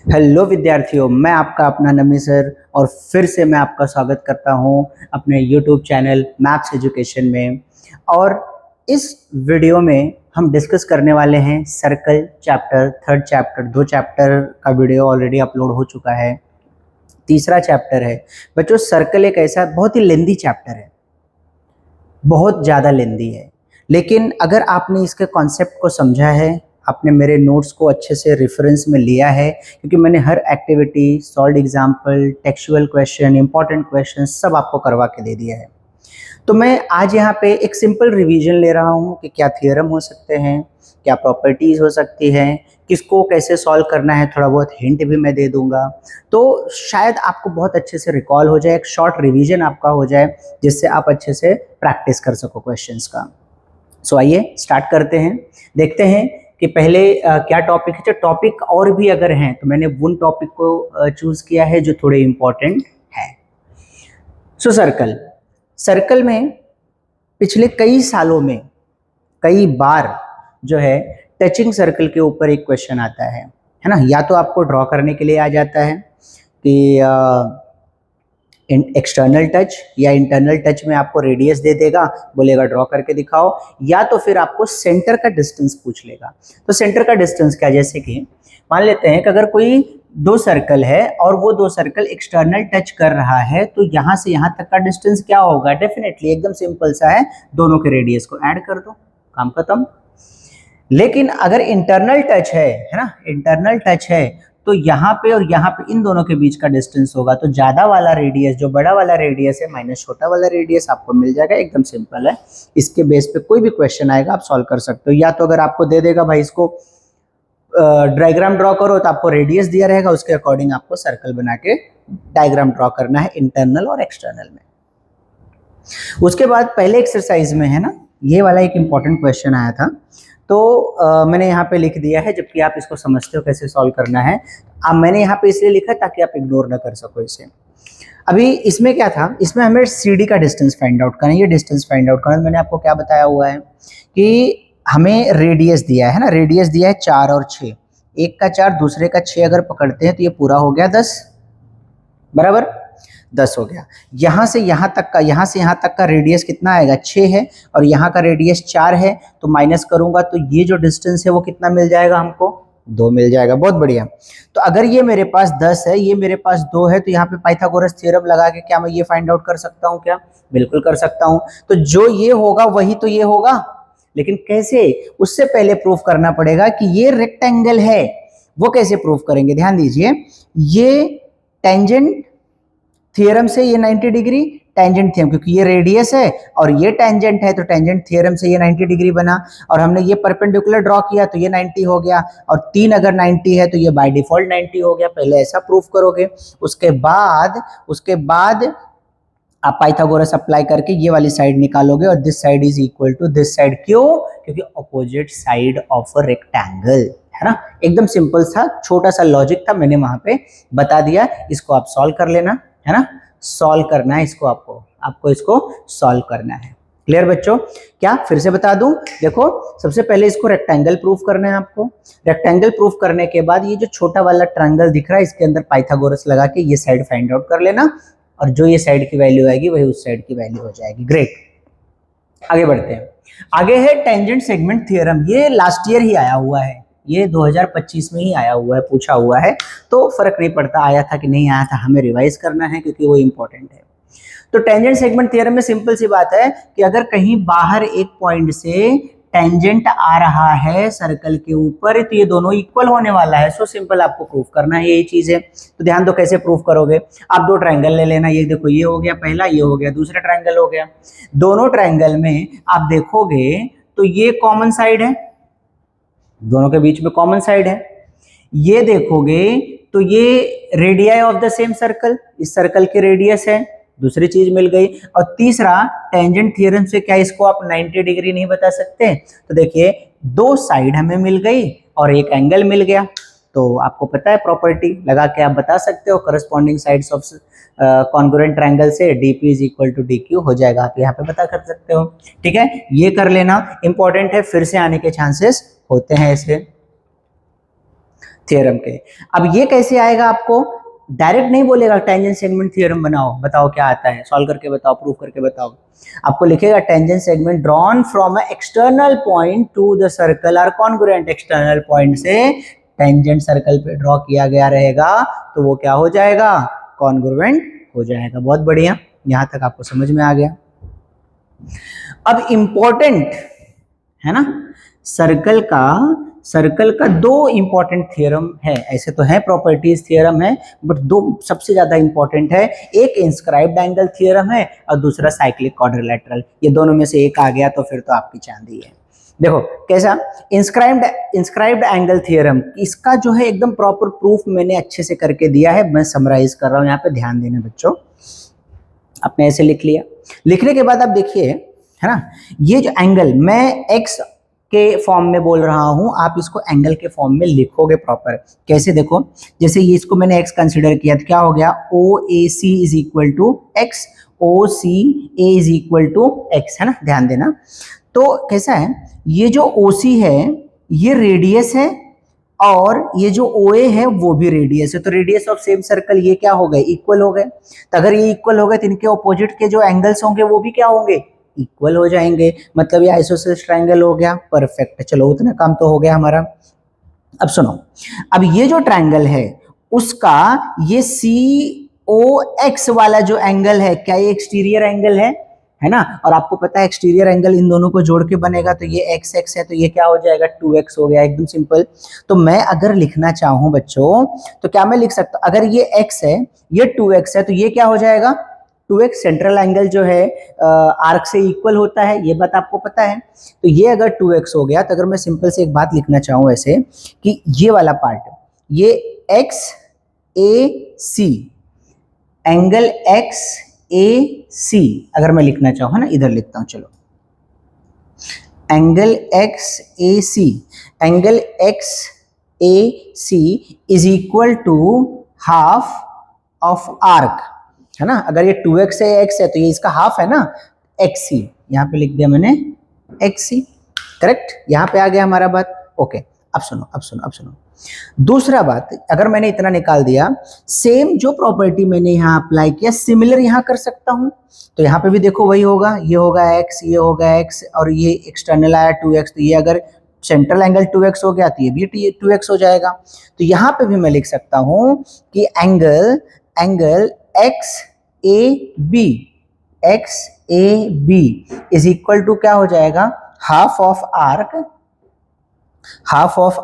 Hello विद्यार्थियों, मैं आपका अपना नमी सर और फिर से मैं आपका स्वागत करता हूं अपने यूट्यूब चैनल मैथ्स एजुकेशन में। और इस वीडियो में हम डिस्कस करने वाले हैं circle chapter, third chapter. 2 chapter का वीडियो ऑलरेडी अपलोड हो चुका है, तीसरा चैप्टर है। बच्चों, सर्कल एक ऐसा बहुत ही लेंदी चैप्टर है, बहुत ज़्यादा लेंदी है, लेकिन अगर आपने इसके कॉन्सेप्ट को समझा है, आपने मेरे नोट्स को अच्छे से रेफरेंस में लिया है, क्योंकि मैंने हर activity, solve example, textual question, important question सब आपको करवा के दे दिया है। तो मैं आज यहाँ पे एक सिंपल रिवीजन ले रहा हूँ कि क्या थियरम हो सकते हैं, क्या प्रॉपर्टीज हो सकती हैं, किसको कैसे सॉल्व करना है, थोड़ा बहुत हिंट भी मैं दे दूंगा। तो शायद आपको बहुत अच्छे से रिकॉल हो जाए, एक शॉर्ट रिवीजन आपका हो जाए, जिससे आप अच्छे से प्रैक्टिस कर सको क्वेश्चंस का। सो आइए स्टार्ट करते हैं, देखते हैं कि पहले क्या टॉपिक है। जो टॉपिक और भी अगर हैं तो मैंने उन टॉपिक को चूज किया है जो थोड़े इंपॉर्टेंट है। सो सर्कल में पिछले कई सालों में कई बार जो है टचिंग सर्कल के ऊपर एक क्वेश्चन आता है ना। या तो आपको ड्रॉ करने के लिए आ जाता है कि एक्सटर्नल टच या इंटरनल टच में आपको रेडियस दे देगा, बोलेगा ड्रॉ करके दिखाओ, या तो फिर आपको सेंटर का डिस्टेंस पूछ लेगा। तो सेंटर का डिस्टेंस क्या, जैसे कि मान लेते हैं कि अगर कोई 2 सर्कल है और वो 2 सर्कल एक्सटर्नल टच कर रहा है, तो यहाँ से यहाँ तक का डिस्टेंस क्या होगा? डेफिनेटली एकदम सिंपल सा है, दोनों के रेडियस को ऐड कर दो, काम खत्म। लेकिन अगर इंटरनल टच है ना, इंटरनल टच है, तो यहाँ पे और यहाँ पे इन दोनों के बीच का डिस्टेंस होगा, तो ज्यादा वाला रेडियस, जो बड़ा वाला रेडियस है, माइनस छोटा वाला रेडियस आपको मिल जाएगा। एकदम सिंपल है, इसके बेस पे कोई भी क्वेश्चन आएगा आप सॉल्व कर सकते हो। या तो अगर आपको दे देगा भाई इसको डायग्राम ड्रॉ करो, तो आपको रेडियस दिया रहेगा, उसके अकॉर्डिंग आपको सर्कल बना के डायग्राम ड्रॉ करना है इंटरनल और एक्सटर्नल में। उसके बाद पहले एक्सरसाइज में है ना, ये वाला एक इंपॉर्टेंट क्वेश्चन आया था, तो मैंने यहाँ पे लिख दिया है, जबकि आप इसको समझते हो कैसे सॉल्व करना है। अब मैंने यहाँ पे इसलिए लिखा ताकि आप इग्नोर ना कर सको इसे। अभी इसमें क्या था, इसमें हमें सीडी का डिस्टेंस फाइंड आउट करना है। ये डिस्टेंस फाइंड आउट करना, मैंने आपको क्या बताया हुआ है कि हमें रेडियस दिया है ना, रेडियस दिया है 4 और 6, एक का 4 दूसरे का 6 अगर पकड़ते हैं तो ये पूरा हो गया 10, बराबर 10 हो गया। यहाँ से यहाँ तक का, यहाँ से यहाँ तक का रेडियस कितना आएगा? 6 है, और यहाँ का रेडियस 4 है, तो माइनस करूंगा तो ये जो डिस्टेंस है वो कितना मिल जाएगा हमको? 2 मिल जाएगा। बहुत बढ़िया। तो अगर ये मेरे पास 10 है, ये मेरे पास 2 है, तो यहाँ पे पाइथागोरस थ्योरम लगा के क्या मैं ये फाइंड आउट कर सकता हूँ क्या? बिल्कुल कर सकता हूँ। तो जो ये होगा वही तो ये होगा, लेकिन कैसे? उससे पहले प्रूफ करना पड़ेगा कि ये रेक्टेंगल है। वो कैसे प्रूफ करेंगे? ध्यान दीजिए, ये टेंजेंट थ्योरम से ये 90 डिग्री, टेंजेंट थ्योरम, क्योंकि ये रेडियस है और ये टेंजेंट है, तो टेंजेंट थ्योरम से ये 90 डिग्री बना। और हमने ये परपेंडिकुलर ड्रॉ किया तो ये 90 हो गया, और 3 अगर 90 है तो ये बाय डिफॉल्ट 90 हो गया। पहले ऐसा प्रूफ करोगे, उसके बाद आप पाइथागोरस अप्लाई करके ये वाली साइड निकालोगे, और this side is equal to this side. क्यों? क्योंकि opposite side of a rectangle है ना। एकदम सिंपल था, छोटा सा लॉजिक था, मैंने वहां पे बता दिया। इसको आप सॉल्व कर लेना है ना, सॉल्व करना है इसको, आपको इसको सॉल्व करना है। क्लियर बच्चों? क्या फिर से बता दूं? देखो, सबसे पहले इसको रेक्टेंगल प्रूफ करना है आपको। रेक्टेंगल प्रूफ करने के बाद ये जो छोटा वाला ट्रायंगल दिख रहा है, इसके अंदर पाइथागोरस लगा के ये साइड फाइंड आउट कर लेना, और जो ये साइड की वैल्यू आएगी वही उस साइड की वैल्यू हो जाएगी। ग्रेट, आगे बढ़ते हैं। आगे है टेंजेंट सेगमेंट थ्योरम। ये लास्ट ईयर ही आया हुआ है, ये 2025 में ही आया हुआ है, पूछा हुआ है, तो फर्क नहीं पड़ता आया था कि नहीं आया था, हमें रिवाइज करना है क्योंकि वो इंपॉर्टेंट है। तो टेंजेंट सेगमेंट थ्योरम में सिंपल सी बात है कि अगर कहीं बाहर एक पॉइंट से टेंजेंट आ रहा है सर्कल के ऊपर, तो ये दोनों इक्वल होने वाला है। सो सिंपल आपको प्रूफ करना है, यही चीज है। तो ध्यान दो कैसे प्रूफ करोगे। आप 2 ट्रायंगल ले लेना, ये देखो, ये हो गया पहला, ये हो गया दूसरा ट्रायंगल हो गया। दोनों ट्रायंगल में आप देखोगे तो ये कॉमन साइड है, दोनों के बीच में कॉमन साइड है। ये देखोगे तो ये radii of the same circle, इस सर्कल के रेडियस है, दूसरी चीज मिल गई। और तीसरा, टेंजेंट थ्योरम से क्या इसको आप 90 डिग्री नहीं बता सकते? तो देखिए, 2 साइड हमें मिल गई और एक एंगल मिल गया, तो आपको पता है प्रॉपर्टी लगा के आप बता सकते हो corresponding sides of congruent triangle से dp is equal to dq हो जाएगा। आप यहाँ पे पता कर सकते हो। ठीक है, ये कर लेना, इंपॉर्टेंट है, फिर से आने के चांसेस होते हैं ऐसे। थ्योरम के। अब ये कैसे आएगा, आपको डायरेक्ट नहीं बोलेगा टेंजेंट सेगमेंट थ्योरम बनाओ, बताओ क्या आता है, सॉल्व करके बताओ, प्रूव करके बताओ। आपको लिखेगा tangent segment drawn from a external point to the circle are congruent. External point से टेंजेंट सर्कल पे ड्रॉ किया गया रहेगा तो वो क्या हो जाएगा, कॉन्ग्रुएंट हो जाएगा। बहुत बढ़िया, यहां तक आपको समझ में आ गया। अब इंपॉर्टेंट है ना, सर्कल का दो इंपॉर्टेंट थ्योरम है, ऐसे तो है प्रॉपर्टीज थ्योरम है, बट दो सबसे ज्यादा इंपॉर्टेंट है। एक इंस्क्राइब्ड एंगल थ्योरम है और दूसरा साइक्लिक क्वाड्रिलेटरल। ये दोनों में से एक आ गया तो फिर तो आपकी चांदी है। देखो कैसा, इंस्क्राइब्ड एंगल थ्योरम, इसका जो है एकदम प्रॉपर प्रूफ मैंने अच्छे से करके दिया है, मैं समराइज कर रहा हूं, यहाँ पे ध्यान देना बच्चों। आपने ऐसे लिख लिया, लिखने के बाद आप देखिए है ना, ये जो एंगल मैं एक्स के फॉर्म में बोल रहा हूं, आप इसको एंगल के फॉर्म में लिखोगे प्रॉपर। कैसे, देखो जैसे ये इसको मैंने एक्स कंसीडर किया तो क्या हो गया, O A C is equal to x, O C A is equal to x, है ना, ध्यान देना। तो कैसा है, ये जो ओ सी है ये रेडियस है और ये जो ओ ए है वो भी रेडियस है, तो रेडियस ऑफ सेम सर्कल ये क्या हो गए, इक्वल हो गए। तो अगर ये इक्वल हो गए तो इनके ऑपोजिट के जो एंगल्स होंगे वो भी क्या होंगे, इक्वल हो जाएंगे, मतलब ये आइसोसेलेस ट्रायंगल हो गया। परफेक्ट, चलो उतना काम तो हो गया हमारा। अब सुनो, अब ये जो ट्रायंगल है उसका ये सी ओ एक्स वाला जो एंगल है, क्या ये एक्सटीरियर एंगल है ना, और आपको पता है एक्सटीरियर एंगल इन दोनों को जोड़ के बनेगा, तो ये एक्स एक्स है तो ये क्या हो जाएगा, 2x हो गया, एकदम सिंपल। तो मैं अगर लिखना चाहूं बच्चों तो क्या मैं लिख सकता हूं, अगर ये x है ये 2x है तो ये क्या हो जाएगा, 2x। सेंट्रल एंगल जो है आर्क से इक्वल होता है, ये बात आपको पता है। तो ये अगर 2x हो गया तो अगर मैं सिंपल से एक बात लिखना चाहूं ऐसे कि ये वाला पार्ट, ये X A C, angle X A C अगर मैं लिखना चाहूँ ना, इधर लिखता हूं, चलो angle X A C, angle X A C is equal to half of arc, है ना। अगर ये 2x है x है तो ये इसका हाफ है ना, xc, यहाँ पे लिख दिया मैंने xc, करेक्ट, यहाँ पे आ गया हमारा बात। ओके, अब सुनो, दूसरा बात, अगर मैंने इतना निकाल दिया, सेम जो प्रॉपर्टी मैंने यहाँ अप्लाई किया सिमिलर यहाँ कर सकता हूँ। तो यहाँ पे भी देखो वही होगा, ये होगा x, ये होगा x और ये एक्सटर्नल आया 2x, तो ये अगर सेंट्रल एंगल 2x हो गया तो ये भी 2x हो जाएगा। तो यहाँ पे भी मैं लिख सकता हूँ कि angle X A B is equal to क्या हो जाएगा, हाफ ऑफ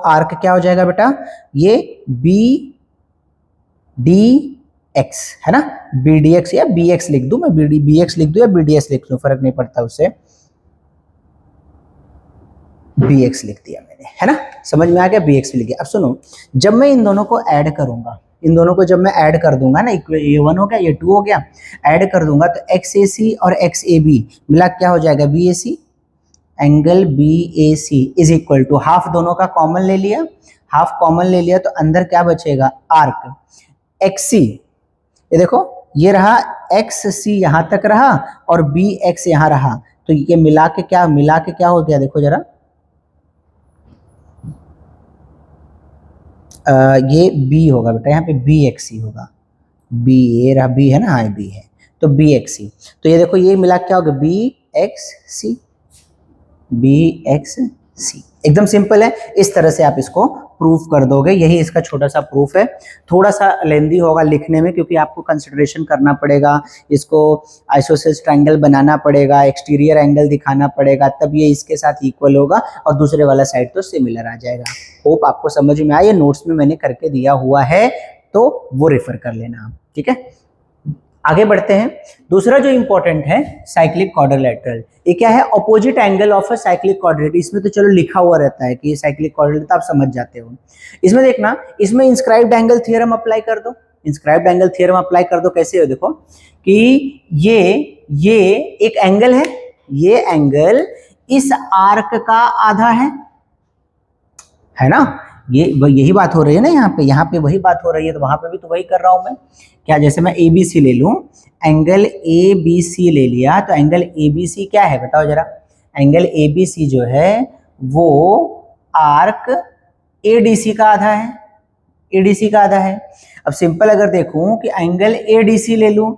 आर्क क्या हो जाएगा बेटा, ये बी डी एक्स, है ना, बी डी एक्स या बी एक्स लिख दूं मैं, बी एक्स लिख दूं या बी डी एक्स लिख दूं, फर्क नहीं पड़ता उससे, बी एक्स लिख दिया मैंने, है ना, समझ में आ गया, बी एक्स लिख दिया। अब सुनो, जब मैं इन दोनों को ऐड करूंगा, इन दोनों को जब मैं ऐड कर दूंगा ना, ये 1 हो गया ये 2 हो गया, ऐड कर दूंगा तो एक्स ए सी और एक्स ए बी मिला क्या हो जाएगा, B A C, angle B A C is equal to half, दोनों का कॉमन ले लिया, हाफ कॉमन ले लिया तो अंदर क्या बचेगा, आर्क एक्स सी, ये देखो ये रहा एक्स सी यहां तक रहा और बी एक्स यहां रहा, तो ये मिला के क्या हो गया, देखो जरा, ये बी होगा बेटा, यहाँ पे बी एक्स सी होगा, बी ये रहा, बी है ना, हाँ बी है, तो बी एक्स सी, तो ये देखो ये मिला क्या होगा, बी एक्स सी, एकदम सिंपल है। इस तरह से आप इसको प्रूफ कर दोगे, यही इसका छोटा सा प्रूफ है। थोड़ा सा लेंदी होगा लिखने में क्योंकि आपको कंसिडरेशन करना पड़ेगा, इसको आइसोसेलेस ट्रायंगल बनाना पड़ेगा, एक्सटीरियर एंगल दिखाना पड़ेगा, तब ये इसके साथ इक्वल होगा और दूसरे वाला साइड तो सिमिलर आ जाएगा। होप आपको समझ में आया, नोट्स में मैंने करके दिया हुआ है तो वो रेफर कर लेना आप, ठीक है। आगे बढ़ते हैं, दूसरा जो इंपॉर्टेंट है साइक्लिक क्वाड्रिलेटरल, ये क्या है, opposite angle of a cyclic quadrilateral. इसमें तो चलो लिखा हुआ रहता है कि ये साइक्लिक क्वाड्रिलेटरल, तो आप समझ जाते हो। इसमें देखना, इसमें इंस्क्राइब्ड एंगल थ्योरम अप्लाई कर दो, इंस्क्राइब्ड एंगल थ्योरम अप्लाई कर दो। कैसे हो, देखो कि ये एक एंगल है, ये एंगल इस आर्क का आधा है ना, ये यही बात हो रही है ना, यहाँ पे वही बात हो रही है, तो वहां पे भी तो वही कर रहा हूं मैं। क्या, जैसे मैं ए बी सी ले लूं, एंगल ए बी सी ले लिया, तो एंगल ए बी सी क्या है बताओ जरा, एंगल ए बी सी जो है वो आर्क ए डी सी का आधा है, ADC का आधा है। अब सिंपल अगर देखूं कि एंगल ADC ले लूं,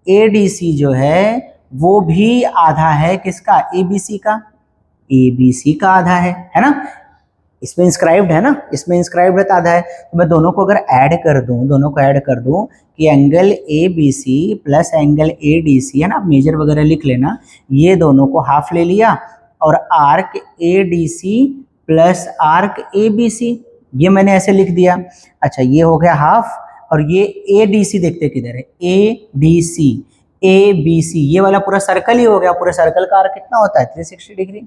ADC जो है वो भी आधा है किसका, ABC का, ABC का आधा है ना, इसमें इंस्क्राइब्ड है ना, इसमें इंस्क्राइब्ड है तो आधा है। तो मैं दोनों को अगर ऐड कर दूं, दोनों को ऐड कर दूं कि angle ABC plus angle ADC है ना, मेजर वगैरह लिख लेना, ये दोनों को हाफ ले लिया और arc ADC plus arc ABC, ये मैंने ऐसे लिख दिया। अच्छा ये हो गया हाफ, और ये ADC देखते किधर है, ADC ABC, ये वाला पूरा सर्कल ही हो गया। पूरा सर्कल का आर्क कितना होता है 360 डिग्री,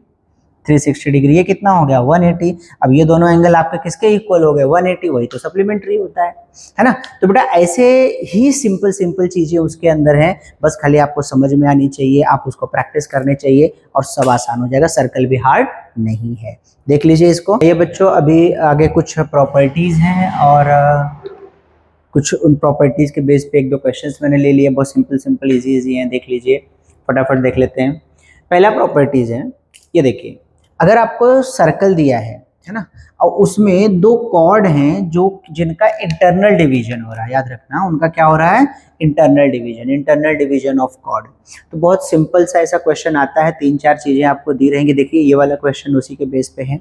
360 डिग्री, ये कितना हो गया 180। अब ये दोनों एंगल आपके किसके इक्वल हो गए 180, वही तो सप्लीमेंट्री होता है ना। तो बेटा ऐसे ही सिंपल सिंपल चीजें उसके अंदर हैं, बस खाली आपको समझ में आनी चाहिए, आप उसको प्रैक्टिस करने चाहिए और सब आसान हो जाएगा, सर्कल भी हार्ड नहीं है। देख लीजिए इसको। ये बच्चों अभी आगे कुछ प्रॉपर्टीज हैं और कुछ उन प्रॉपर्टीज के बेस पे एक दो क्वेश्चंस मैंने ले लिए, बहुत सिंपल सिंपल इजी हैं, देख लीजिए, फटाफट देख लेते हैं। पहला प्रॉपर्टीज है, ये देखिए, अगर आपको सर्कल दिया है ना, और उसमें दो कॉर्ड हैं जो जिनका इंटरनल डिवीजन हो रहा है, याद रखना उनका क्या हो रहा है, इंटरनल डिवीजन ऑफ कॉर्ड। तो बहुत सिंपल सा ऐसा क्वेश्चन आता है, 3-4 चीजें आपको दी रहेंगी। देखिए ये वाला क्वेश्चन उसी के बेस पे है।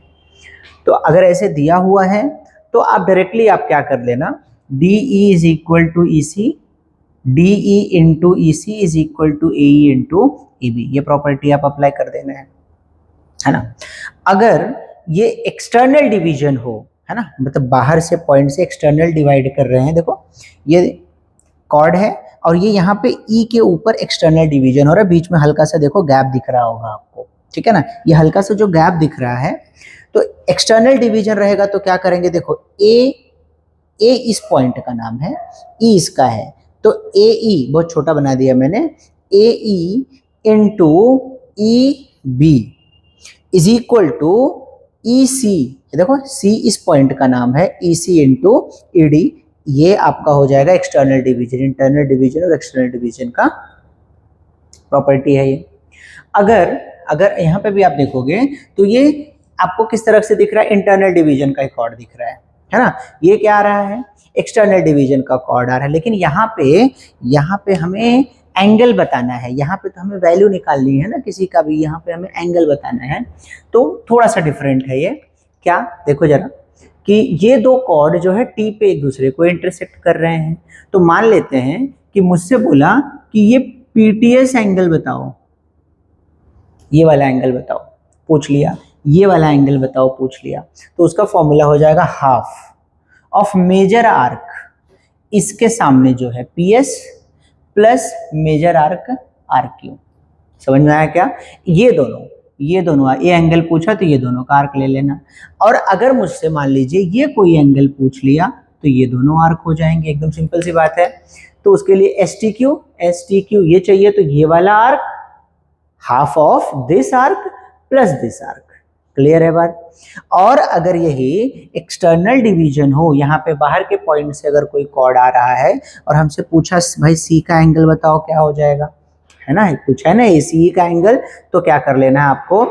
तो अगर ऐसे दिया हुआ है तो आप डायरेक्टली आप क्या कर लेना, DE is equal to EC, DE into EC is equal to AE into EB, ये प्रॉपर्टी आप अप्लाई कर देना है ना। अगर ये एक्सटर्नल डिवीजन हो, है ना, मतलब बाहर से पॉइंट से एक्सटर्नल डिवाइड कर रहे हैं, देखो ये कॉर्ड है और ये यहाँ पे E के ऊपर एक्सटर्नल डिवीजन हो रहा है, बीच में हल्का सा देखो गैप दिख रहा होगा आपको, ठीक है ना, ये हल्का सा जो गैप दिख रहा है, तो एक्सटर्नल डिवीजन रहेगा तो क्या करेंगे, देखो A इस पॉइंट का नाम है, E इसका है, तो AE बहुत छोटा बना दिया मैंने, AE into EB is equal to EC, देखो C इस पॉइंट का नाम है, EC इंटू ED, ये आपका हो जाएगा एक्सटर्नल डिवीजन, इंटरनल डिवीजन और एक्सटर्नल डिवीजन का प्रॉपर्टी है ये। अगर यहाँ पे भी आप देखोगे तो ये आपको किस तरह से दिख रहा है, इंटरनल डिवीजन का एक कॉर्ड दिख रहा है ना, ये क्या आ रहा है, एक्सटर्नल डिवीजन का कॉर्ड आ रहा है। लेकिन यहाँ पे हमें एंगल बताना है, यहाँ पे तो हमें वैल्यू निकालनी है ना किसी का भी, यहाँ पे हमें एंगल बताना है, तो थोड़ा सा डिफरेंट है ये। क्या, देखो जरा कि ये दो कॉर्ड जो है T पे एक दूसरे को इंटरसेक्ट कर रहे हैं, तो मान लेते हैं कि मुझसे बोला कि ये PTS एंगल बताओ, ये वाला एंगल बताओ, पूछ लिया, ये वाला एंगल बताओ, पूछ लिया, तो उसका फॉर्मूला हो जाएगा हाफ ऑफ मेजर आर्क, इसके सामने जो है PS plus major arc RQ। समझ में आया क्या, ये दोनों ये एंगल पूछा तो ये दोनों का आर्क ले लेना, और अगर मुझसे मान लीजिए ये कोई एंगल पूछ लिया तो ये दोनों आर्क हो जाएंगे, एकदम सिंपल सी बात है। तो उसके लिए STQ ये चाहिए, तो ये वाला arc half of this arc plus this arc, clear है बात। और अगर यही एक्सटर्नल डिवीजन हो, यहाँ पे बाहर के पॉइंट से अगर कोई कॉर्ड आ रहा है और हमसे पूछा भाई C का एंगल बताओ, क्या हो जाएगा, है ना, पूछा है ना ACE का एंगल, तो क्या कर लेना है आपको,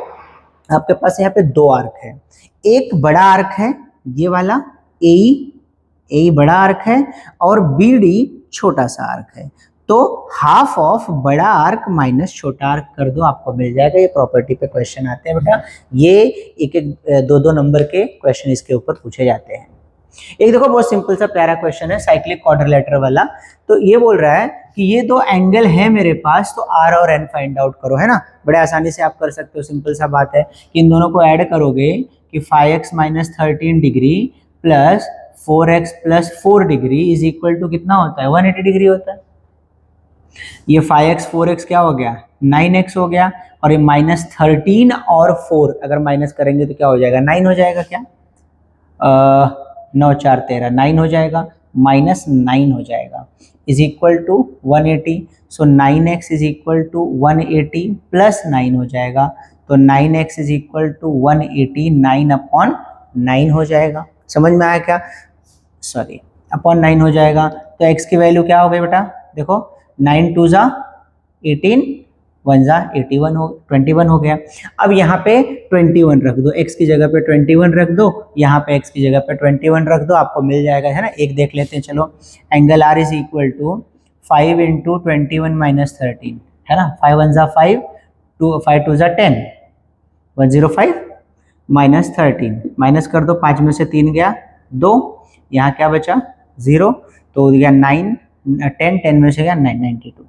आपके पास यहाँ पे दो आर्क है, एक बड़ा आर्क है ये वाला AE बड़ा आर्क है और BD छोटा सा आर्क है, तो हाफ ऑफ बड़ा आर्क माइनस छोटा आर्क कर दो, आपको मिल जाएगा। ये प्रॉपर्टी पे क्वेश्चन आते हैं बेटा, ये एक दो नंबर के क्वेश्चन इसके ऊपर पूछे जाते हैं। एक देखो बहुत सिंपल सा प्यारा क्वेश्चन है, साइक्लिक क्वाड्रिलेटरल वाला। तो ये बोल रहा है कि ये दो एंगल है मेरे पास, तो R और N फाइंड आउट करो, है ना, बड़े आसानी से आप कर सकते हो, सिंपल सा बात है कि इन दोनों को ऐड करोगे कि 5x minus 13 degree plus 4x plus 4 degree is equal to कितना होता है, 180 डिग्री होता है। ये 5x 4x क्या हो गया, 9x हो गया, और ये माइनस 13 और 4 अगर माइनस करेंगे तो क्या हो जाएगा, 9 हो जाएगा, क्या 9 4 13 9 हो जाएगा, माइनस 9 हो जाएगा, is equal to 180। So 9x is equal to 180 plus 9 हो जाएगा, तो 9x इज इक्वल टू 180 9/9 हो जाएगा। समझ में आया क्या, सॉरी अपॉन 9 हो जाएगा। तो x की वैल्यू क्या हो गई बेटा, देखो 9 2 ज़ा 18, 1 जा 81 हो 21 हो गया। अब यहाँ पे 21 रख दो, x की जगह पे 21 रख दो, यहाँ पे x की जगह पे 21 रख दो, आपको मिल जाएगा, है ना। एक देख लेते हैं, चलो। Angle R is equal to 5 into 21 minus 13, है ना। 5 1 जा 5, 5 2 जा 10, 105 माइनस 13, माइनस कर दो, 5 में से 3 गया 2, यहाँ क्या बचा 0, तो हो गया 9, 10, 10 में से गया 9, 92।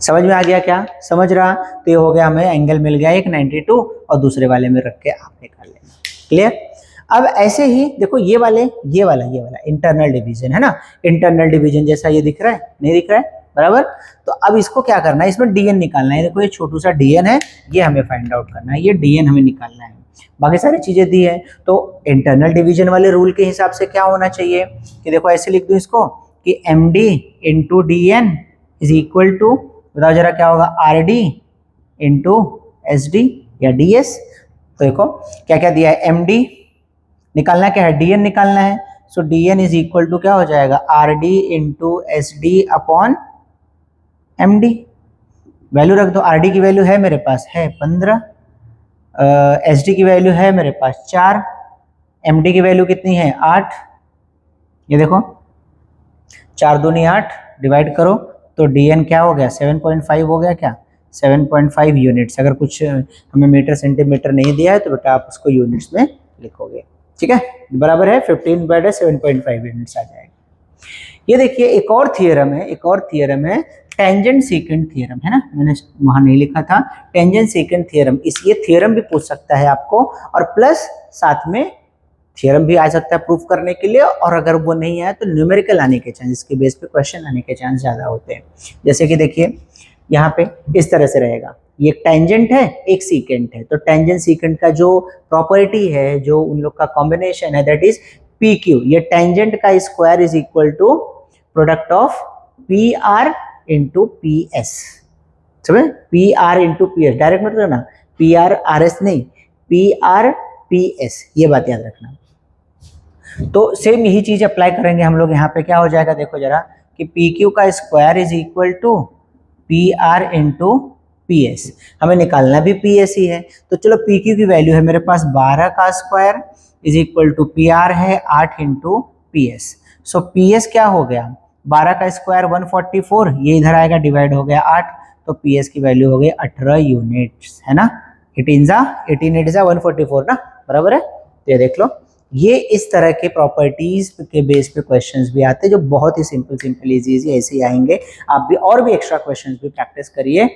समझ में आ गया क्या? समझ रहा? तो ये हो गया, हमें एंगल मिल गया एक 92 और दूसरे वाले में रख के आप निकाल लेना। क्लियर? अब ऐसे ही देखो ये वाला इंटरनल डिवीजन है ना, इंटरनल डिवीजन जैसा ये दिख रहा है, नहीं दिख रहा है? बराबर। तो अब इसको क्या करना है, इसमें डीएन निकालना है। देखो ये छोटू सा डीएन है, ये हमें फाइंड आउट करना है, ये डीएन हमें निकालना है। बाकी सारी चीजें दी है, तो इंटरनल डिवीजन वाले रूल के हिसाब से क्या होना चाहिए कि देखो ऐसे लिख दो इसको कि M D into D N is equal to, बताओ जरा क्या होगा, R D into S D या डी एस। तो देखो क्या क्या दिया है, एम डी निकालना क्या है, डी एन निकालना है। So D N is equal to क्या हो जाएगा, R D into S D upon M D. Value रख दो, आर डी की वैल्यू है मेरे पास है 15, एस डी की वैल्यू है मेरे पास 4, एम डी की वैल्यू कितनी है 8। ये देखो 4 दूनी 8, डिवाइड करो तो डीएन क्या हो गया 7.5 हो गया, क्या 7.5 यूनिट्स। अगर कुछ हमें मीटर सेंटीमीटर नहीं दिया है तो बेटा आप उसको यूनिट्स में लिखोगे, ठीक है। बराबर है 15/7.5 यूनिट्स आ जाएगा। ये देखिए एक और थियरम है, टेंजेंट सीकेंट थियरम, है ना, मैंने वहां नहीं लिखा था, टेंजेंट सीकेंट थियरम। इस ये थियरम भी पूछ सकता है आपको, और प्लस साथ में थियरम भी आ सकता है प्रूफ करने के लिए, और अगर वो नहीं आया तो न्यूमेरिकल आने के चांस, इसके बेस पे क्वेश्चन आने के चांस ज्यादा होते हैं। जैसे कि देखिए यहाँ पे इस तरह से रहेगा, ये एक टेंजेंट है एक सीकेंट है, तो टेंजेंट सीकेंट का जो प्रॉपर्टी है, जो उन लोग का कॉम्बिनेशन है, दैट इज पी क्यू। ये टेंजेंट का square is equal to product of P R into P S. समझ, P R into P S, direct मत करना, पी आर आर एस नहीं, पी आर पी एस, ये बात याद रखना। तो सेम यही चीज अप्लाई करेंगे हम लोग यहाँ पे, क्या हो जाएगा देखो जरा कि पी क्यू का square is equal to P R into P S. हमें निकालना भी पी एस ही है, तो चलो पी क्यू की वैल्यू है मेरे पास 12 का square is equal to P R है 8 into P S. So P S क्या हो गया, 12 का स्क्वायर 144, ये इधर आएगा, डिवाइड हो गया 8, तो पी एस की वैल्यू हो गई 18 यूनिट्स, है ना। 18 8 144 ना, बराबर है। तो ये देख लो, ये इस तरह के प्रॉपर्टीज के बेस पे क्वेश्चंस भी आते हैं, जो बहुत ही सिंपल इजी ऐसे ही आएंगे। आप भी और भी एक्स्ट्रा क्वेश्चंस भी प्रैक्टिस करिए,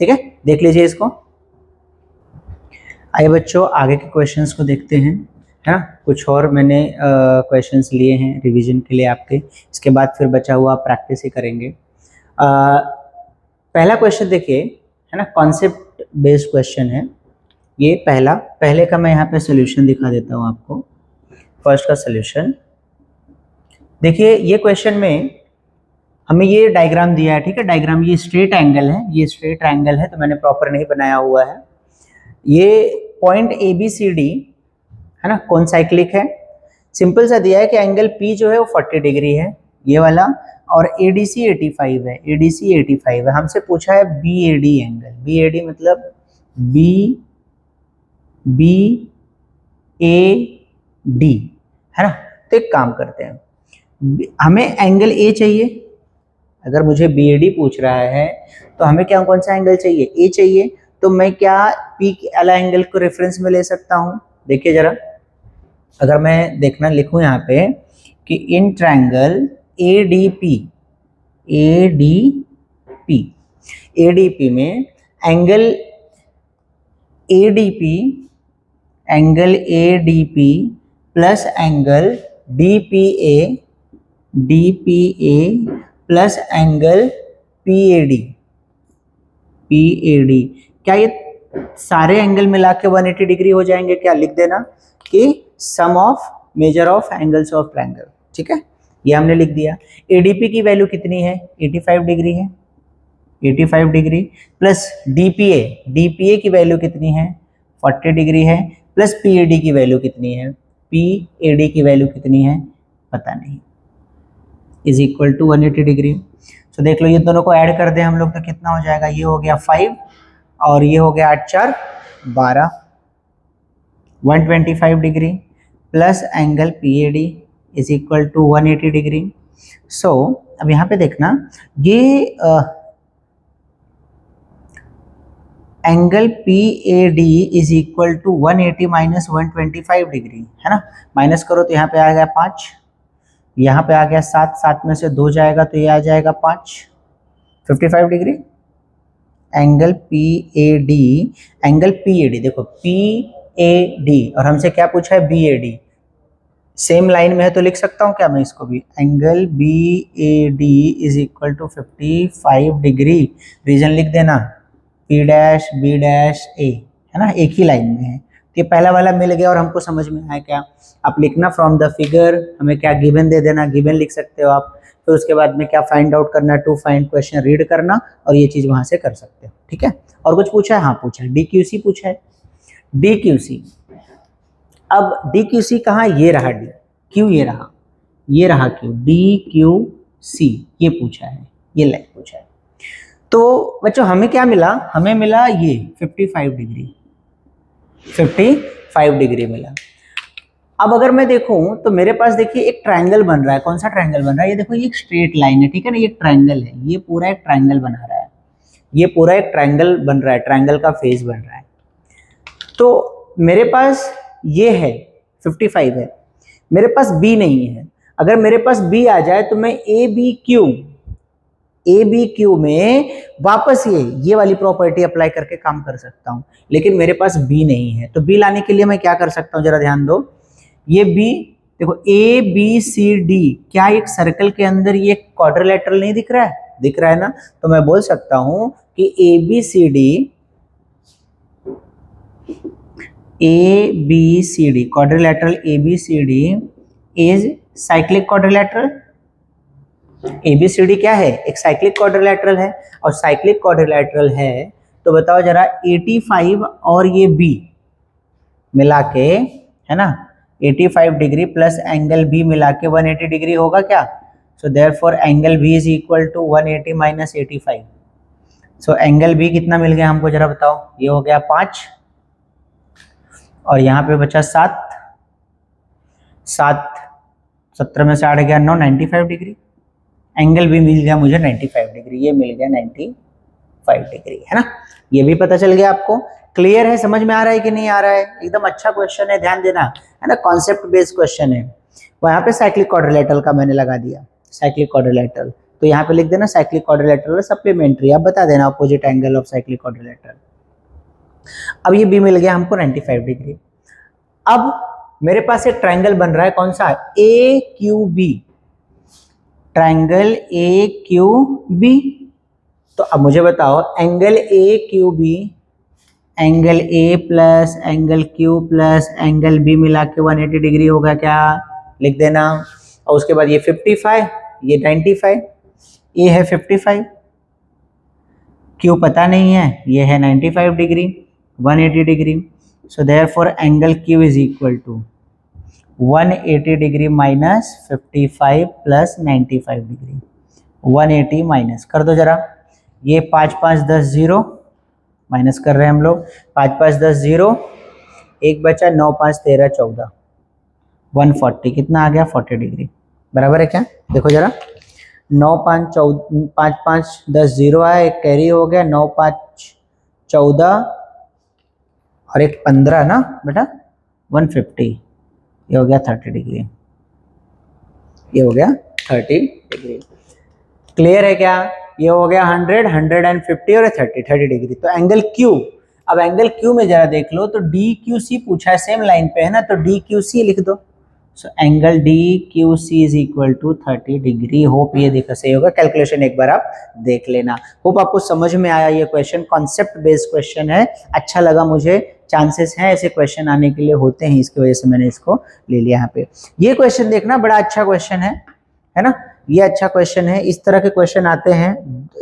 ठीक है। देख लीजिए इसको। आइए बच्चों आगे के क्वेश्चंस को देखते हैं, है ना। कुछ और मैंने क्वेश्चंस लिए हैं रिवीजन के लिए आपके, इसके बाद फिर बचा हुआ प्रैक्टिस ही करेंगे। पहला क्वेश्चन देखिए, है ना, कॉन्सेप्ट बेस्ड क्वेश्चन है ये पहले का मैं यहाँ पे सोल्यूशन दिखा देता हूँ आपको। फर्स्ट का सोल्यूशन देखिए, ये क्वेश्चन में हमें ये डायग्राम दिया है, ठीक है। डायग्राम ये स्ट्रेट एंगल है, ये स्ट्रेट एंगल है, तो मैंने प्रॉपर नहीं बनाया हुआ है। ये point A B C D है ना, कौन साइक्लिक है, सिंपल सा दिया है कि एंगल पी जो है वो 40 डिग्री है ये वाला, और एडीसी 85 है, एडीसी 85 है। हमसे पूछा है B A D angle, B A D मतलब बी ए डी, है ना। तो एक काम करते हैं, हमें एंगल ए चाहिए। अगर मुझे बी ए डी पूछ रहा है तो हमें क्या कौन सा एंगल चाहिए, ए चाहिए। तो मैं क्या पी वाला एंगल को रेफरेंस में ले सकता हूँ। देखिए जरा, अगर मैं देखना लिखूं यहाँ पे कि इन ट्रायंगल ADP में angle ADP plus angle DPA plus angle PAD, क्या ये सारे एंगल मिला के 180 डिग्री हो जाएंगे क्या? लिख देना कि sum of measure of angles of triangle, ठीक है, ये हमने लिख दिया। ADP की वैल्यू कितनी है, 85 डिग्री है, 85 डिग्री प्लस DPA की वैल्यू कितनी है, 40 डिग्री है, प्लस PAD की वैल्यू कितनी है, PAD की वैल्यू कितनी है पता नहीं, इज इक्वल टू 180 डिग्री। तो देख लो ये दोनों को ऐड कर दें हम लोग तो कितना हो जाएगा, ये हो गया 5 और ये हो गया 8 4 12, 125 degree plus angle PAD is equal to 180 degree. So अब यहाँ पे देखना ये angle PAD is equal to 180 minus 125 degree है ना, माइनस करो तो यहाँ पे आ गया 5, यहाँ पे आ गया 7, 7 में से 2 जाएगा तो ये आ जाएगा 5, 55 डिग्री। एंगल PAD देखो PAD और हमसे क्या पूछा है BAD, सेम लाइन में है तो लिख सकता हूँ क्या मैं इसको भी, angle BAD is equal to 55 degree, reason लिख देना P dash B dash A है ना, एक ही लाइन में है। तो ये पहला वाला मिल गया और हमको समझ में आया क्या, आप लिखना फ्रॉम द फिगर, हमें क्या गिवन दे देना, गिवन लिख सकते हो आप, फिर उसके बाद में क्या फाइंड आउट करना, टू फाइंड क्वेश्चन रीड करना और ये चीज़ वहाँ से कर सकते हो, ठीक है। और कुछ पूछा है, हाँ पूछा है, DQC पूछा है, DQC। अब DQC कहाँ, ये रहा D, Q ये रहा Q, DQC ये पूछा है, ये लाइन पूछा है। तो बच्चों हमें क्या मिला, हमें मिला ये 55 डिग्री मिला। अब अगर मैं देखूं तो मेरे पास देखिए एक ट्रायंगल बन रहा है, कौन सा ट्रायंगल बन रहा है, ये देखो ये एक स्ट्रेट लाइन है, ठीक है ना, ये ट्रायंगल है, ये पूरा एक ट्रायंगल बना रहा है, ये पूरा एक ट्रायंगल बन रहा है, ट्रायंगल का फेस बन रहा है। तो मेरे पास ये है 55 है, मेरे पास B नहीं है, अगर मेरे पास B आ जाए तो मैं ABQ में वापस ये वाली प्रॉपर्टी अप्लाई करके काम कर सकता हूं, लेकिन मेरे पास B नहीं है। तो B लाने के लिए मैं क्या कर सकता हूं, जरा ध्यान दो, ये B देखो ABCD, क्या एक सर्कल के अंदर ये क्वाड्रिलेटरल नहीं दिख रहा है, दिख रहा है ना, तो मैं बोल सकता हूं कि ABCD quadrilateral ABCD is cyclic quadrilateral. ABCD क्या है, एक साइक्लिक क्वाड्रिलेटरल है, और साइक्लिक क्वाड्रिलेटरल है तो बताओ जरा 85 और ये B मिला के है ना, 85 डिग्री प्लस एंगल B मिला के 180 डिग्री होगा क्या। So therefore angle B is equal to 180 minus 85। So angle B कितना मिल गया हमको जरा बताओ, ये हो गया 5 और यहाँ पे बचा 7, 17 में से 8 गया 9, 95 डिग्री। एंगल भी मिल गया मुझे 95 डिग्री, ये मिल गया 95 डिग्री है ना, ये भी पता चल गया आपको। क्लियर है, समझ में आ रहा है कि नहीं आ रहा है, एकदम अच्छा क्वेश्चन है, ध्यान देना है ना, कॉन्सेप्ट बेस्ड क्वेश्चन है। वहाँ पे साइक्लिक क्वाड्रिलेटरल का मैंने लगा दिया, साइक्लिक क्वाड्रिलेटरल, तो यहाँ पे लिख देना साइक्लिक क्वाड्रिलेटरल सप्लीमेंट्री, आप बता देना opposite angle of cyclic quadrilateral. अब ये B मिल गया हमको 95 डिग्री। अब मेरे पास एक ट्रायंगल बन रहा है, कौन सा, AQB, ट्रायंगल AQB। तो अब मुझे बताओ angle AQB, angle A plus angle Q plus angle B मिला के 180 डिग्री होगा क्या, लिख देना। और उसके बाद ये 55, ये 95, ये है 55, Q पता नहीं है, ये है 95 degree, 180 degree. So therefore angle Q is equal to 180 degree minus 55 plus 95 degree, 180 minus कर दो जरा, ये 5 5 10 0 माइनस कर रहे हैं हम लोग, 5 5 10 0, एक बचा 9 5 13 14, 140, कितना आ गया 40 डिग्री, बराबर है क्या, देखो जरा 9 5 14 5 5 10 0 आया, एक कैरी हो गया, 9 5 14 और एक 15 ना बेटा, 150, ये हो गया 30 डिग्री, ये हो गया 30 डिग्री। क्लियर है क्या, ये हो गया 100 150 और 30 डिग्री। तो एंगल Q, अब एंगल Q में जरा देख लो, तो DQC पूछा है, सेम लाइन पे है ना, तो DQC लिख दो। So angle DQC is equal to 30 degree. Hope ये देखो सही होगा, कैलकुलेशन एक बार आप देख लेना। होप आपको समझ में आया, ये क्वेश्चन कॉन्सेप्ट बेस्ड क्वेश्चन है, अच्छा लगा मुझे, चांसेस हैं ऐसे क्वेश्चन आने के लिए, होते हैं, इसकी वजह से मैंने इसको ले लिया यहाँ पे। ये क्वेश्चन देखना, बड़ा अच्छा क्वेश्चन है ना, ये अच्छा क्वेश्चन है। इस तरह के क्वेश्चन आते हैं,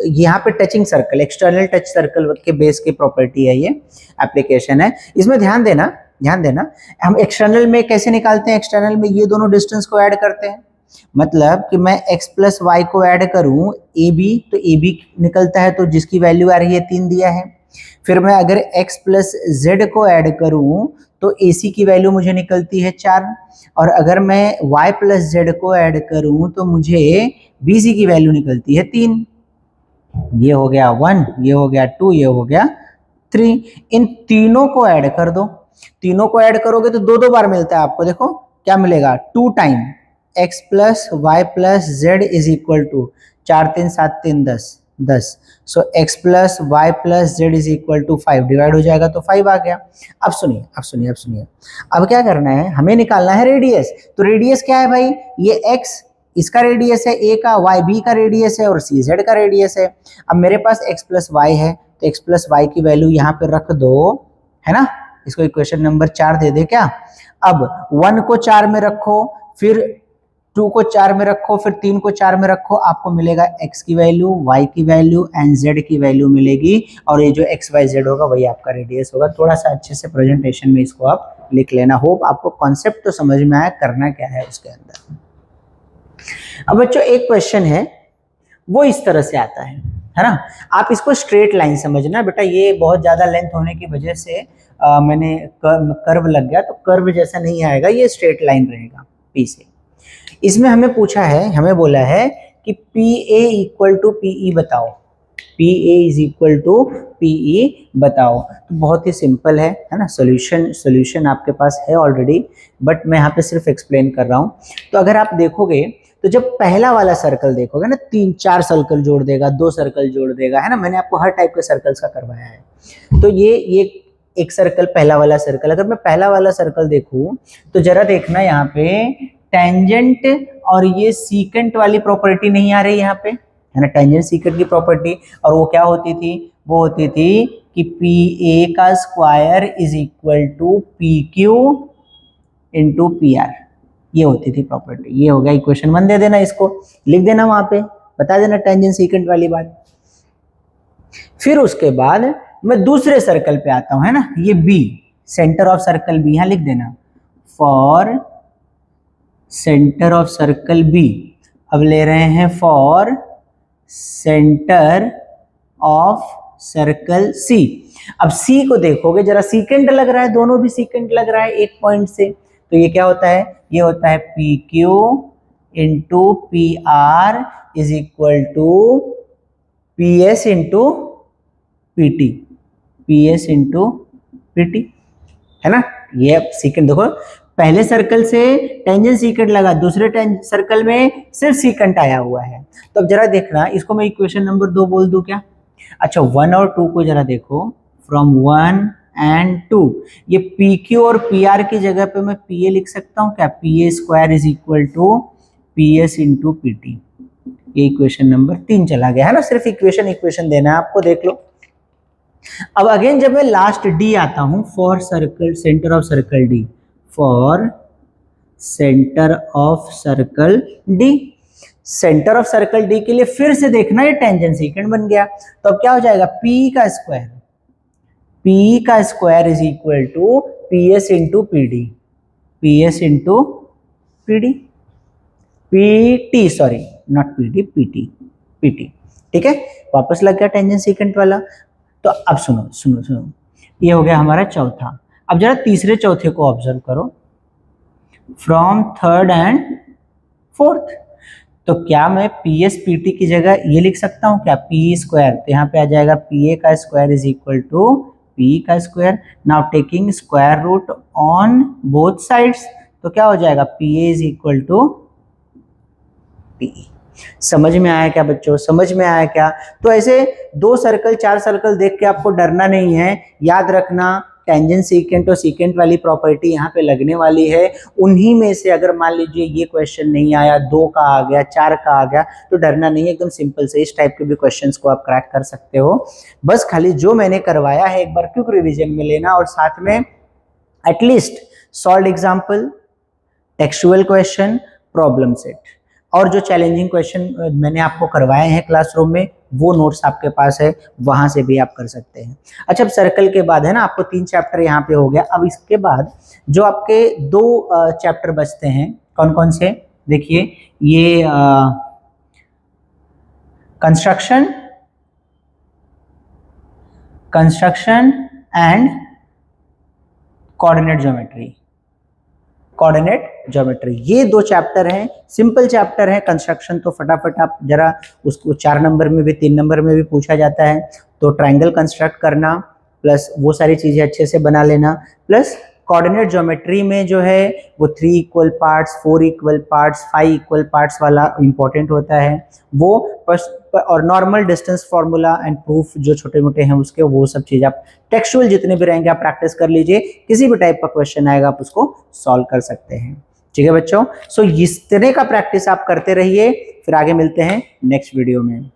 यहाँ पे touching circle, external touch circle के बेस की प्रॉपर्टी है, ये एप्लीकेशन है, इसमें ध्यान देना। हम एक्सटर्नल में कैसे निकालते हैं, एक्सटर्नल में ये दोनों डिस्टेंस को ऐड करते हैं, मतलब कि मैं x प्लस वाई को ऐड करूं ए बी, तो ए बी निकलता है तो जिसकी वैल्यू आ रही है 3 दिया है। फिर मैं अगर x प्लस जेड को ऐड करूं तो ए सी की वैल्यू मुझे निकलती है 4, और अगर मैं y प्लस जेड को ऐड करूं तो मुझे बी सी की वैल्यू निकलती है 3। ये हो गया 1, ये हो गया 2, ये हो गया 3। इन तीनों को ऐड कर दो, तीनों को ऐड करोगे तो दो दो बार मिलता है आपको। देखो क्या मिलेगा, 2 time x plus Y plus Z is equal to 4 3 7 3 10। So x plus Y plus Z is equal to 5, divide हो जाएगा तो 5 आ गया। अब सुनिए, अब सुनिए, अब सुनिए, अब क्या करना है, हमें निकालना है रेडियस। तो रेडियस क्या है भाई, ये x इसका रेडियस है a का, y b का रेडियस है और c z का रेडियस है। अब मेरे पास x प्लस वाई है तो x प्लस वाई की वैल्यू यहाँ पे रख दो, है ना। इसको इक्वेशन नंबर 4 दे दे क्या। अब 1 को 4 में रखो, फिर 2 को 4 में रखो, फिर 3 को 4 में रखो, आपको मिलेगा x की वैल्यू, y की वैल्यू एंड z की वैल्यू मिलेगी, और ये जो x y z होगा वही आपका रेडियस होगा। थोड़ा सा अच्छे से प्रेजेंटेशन में इसको आप लिख लेना। होप आपको कॉन्सेप्ट तो समझ में आया, करना क्या है उसके अंदर। अब बच्चों एक क्वेश्चन है वो इस तरह से आता है ना। आप इसको स्ट्रेट लाइन समझना बेटा, ये बहुत ज्यादा लेंथ होने की वजह से मैंने कर्व लग गया, तो कर्व जैसा नहीं आएगा, ये स्ट्रेट लाइन रहेगा पी से। इसमें हमें पूछा है, हमें बोला है कि P A equal to P बताओ, P A is equal to P बताओ। तो बहुत ही सिंपल है ना, सॉल्यूशन आपके पास है ऑलरेडी, बट मैं यहाँ पे सिर्फ एक्सप्लेन कर रहा हूँ। तो अगर आप देखोगे तो जब पहला वाला सर्कल देखोगे ना, 3-4 सर्कल जोड़ देगा, 2 सर्कल जोड़ देगा, है ना। मैंने आपको हर टाइप के सर्कल्स का करवाया है। तो ये एक सर्कल, पहला वाला सर्कल, अगर मैं पहला वाला सर्कल देखूं तो जरा देखना यहाँ पे टेंजेंट और ये सीकेंट वाली प्रॉपर्टी नहीं आ रही यहाँ पे, है ना। टेंजेंट सीकेंट की प्रॉपर्टी, और वो क्या होती थी, वो होती थी कि पी ए का square is equal to P Q into P R, ये होती थी प्रॉपर्टी। ये हो गया इक्वेशन 1, दे देना, इसको लिख देना वहां पे, बता देना टेंजेंट सीकेंट वाली बात। फिर उसके बाद मैं दूसरे सर्कल पे आता हूं, है ना, ये B, centre of circle B, यहां लिख देना for centre of circle B. अब ले रहे हैं for centre of circle C. अब सी को देखोगे जरा, सीकेंट लग रहा है, दोनों भी सीकेंट लग रहा है एक पॉइंट से, तो ये क्या होता है, ये होता है P Q into P R is equal to P S into P T, P S into P T, है ना। ये सीकेंट देखो, पहले सर्कल से टेंजेंट सीकेंट लगा, दूसरे सर्कल में सिर्फ सीकेंट आया हुआ है। तो अब जरा देखना, इसको मैं इक्वेशन नंबर 2 बोल दूं क्या। अच्छा 1 और 2 को जरा देखो, फ्रॉम 1 एंड 2, ये पी क्यू और पी आर की जगह पे मैं पी ए लिख सकता हूँ क्या, P A square is equal to P S into P T. ये इक्वेशन नंबर 3 चला गया, है ना। सिर्फ इक्वेशन देना है आपको, देख लो। अब अगेन जब मैं लास्ट डी आता हूं, for circle centre of circle D, for centre of circle D, centre of circle D के लिए फिर से देखना, ये टेंजेंट सीकेंट बन गया। तो अब क्या हो जाएगा, पी का स्क्वायर, पी का square is equal to P S into P D, P S into P D, P T, sorry not P D, P T, P T, ठीक है। वापस लग गया टेंजेंट सीकेंट वाला। तो अब सुनो सुनो सुनो, ये हो गया हमारा चौथा। अब जरा तीसरे चौथे को ऑब्जर्व करो, फ्रॉम थर्ड एंड फोर्थ। तो क्या मैं पी एस पी टी की जगह ये लिख सकता हूँ क्या, पी स्क्वायर, तो यहाँ पे आ जाएगा पी ए का square is equal to P का square. Now taking square root on both sides, तो क्या हो जाएगा, P A is equal to P. समझ में आया क्या बच्चों, समझ में आया क्या। तो ऐसे 2 सर्कल 4 सर्कल देख के आपको डरना नहीं है, याद रखना टेंजेंट सीकेंट और सीकेंट वाली प्रॉपर्टी यहाँ पे लगने वाली है। उन्हीं में से अगर मान लीजिए ये क्वेश्चन नहीं आया, 2 का आ गया, 4 का आ गया, तो डरना नहीं है, एकदम सिंपल से इस टाइप के भी क्वेश्चंस को आप क्रैक कर सकते हो। बस खाली जो मैंने करवाया है एक बार क्विक रिविजन में लेना, और साथ में at least solve example, textual question, problem set, और जो चैलेंजिंग क्वेश्चन मैंने आपको करवाए हैं क्लासरूम में वो नोट्स आपके पास है, वहां से भी आप कर सकते हैं। अच्छा अब सर्कल के बाद है ना, आपको 3 चैप्टर यहाँ पे हो गया। अब इसके बाद जो आपके 2 चैप्टर बचते हैं, कौन कौन से, देखिए ये कंस्ट्रक्शन एंड कोऑर्डिनेट ज्योमेट्री, ये दो चैप्टर हैं, सिंपल चैप्टर है। कंस्ट्रक्शन तो फटाफट आप जरा उसको 4 नंबर में भी 3 नंबर में भी पूछा जाता है, तो ट्रायंगल कंस्ट्रक्ट करना प्लस वो सारी चीजें अच्छे से बना लेना, प्लस कोऑर्डिनेट ज्योमेट्री में जो है वो 3 equal parts, 4 equal parts, 5 equal parts वाला इंपॉर्टेंट होता है वो। और normal distance formula and proof जो छोटे मोटे हैं उसके, वो सब चीज आप टेक्सचुअल जितने भी रहेंगे आप प्रैक्टिस कर लीजिए, किसी भी टाइप का क्वेश्चन आएगा आप उसको सॉल्व कर सकते हैं। ठीक है बच्चों, सो इस तरह का प्रैक्टिस आप करते रहिए, फिर आगे मिलते हैं नेक्स्ट वीडियो में।